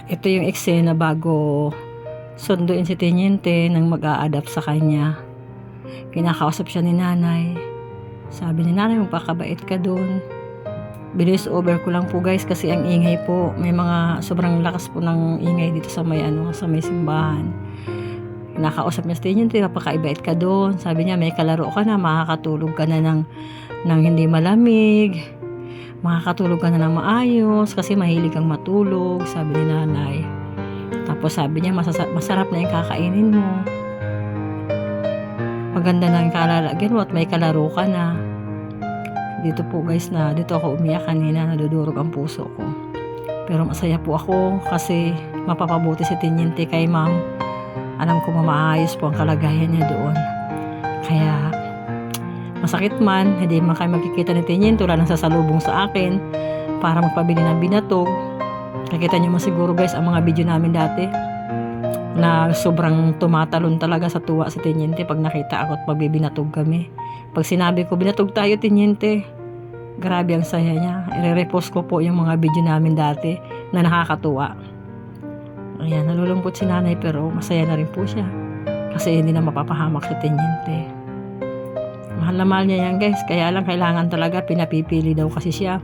ito yung eksena bago sunduin si Teniente nang mag-a-adapt sa kanya. Kinakausap siya ni nanay. Sabi ni nanay, magpakabait ka dun. Bilis over ko lang po guys kasi ang ingay po. May mga sobrang lakas po ng ingay dito sa may simbahan. Kinakausap niya si Teniente, magpakabait ka dun. Sabi niya, may kalaro ka na, makakatulog ka na ng hindi malamig. Makakatulog ka na ng maayos kasi mahilig kang matulog, sabi ni nanay. Tapos sabi niya, masarap na yung kakainin mo. Maganda na yung kalalagyan mo at may kalaro ka na. Dito po guys dito ako umiyak kanina, nadudurog ang puso ko. Pero masaya po ako kasi mapapabuti si Teniente kay ma'am. Alam ko maayos po ang kalagayan niya doon. Kaya masakit man, hindi man kayo magkikita ni Teniente, wala nang sasalubong sa akin para magpabili ng binatog. Nakita niyo man siguro guys ang mga video namin dati na sobrang tumatalon talaga sa tuwa si Teniente pag nakita ako at magbibinatog kami. Pag sinabi ko, binatog tayo Teniente, grabe ang saya niya. I-repost ko po yung mga video namin dati na nakakatuwa. Ayan, nalulungkot si nanay pero masaya na rin po siya kasi hindi na mapapahamak si Teniente. Mahal na mahal niya yan guys, kaya lang kailangan talaga pinapipili daw kasi siya.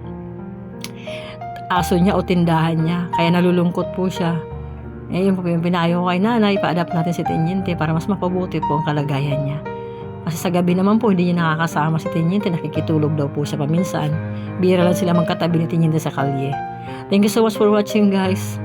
Aso niya o tindahan niya, kaya nalulungkot po siya. Yun po yung pinayo ko kay nanay, pa-adapt natin si Teniente para mas mapabuti po ang kalagayan niya. Kasi sa gabi naman po, hindi niya nakakasama si Teniente, nakikitulog daw po siya paminsan. Bira lang sila magkatabi ni Teniente sa kalye. Thank you so much for watching guys.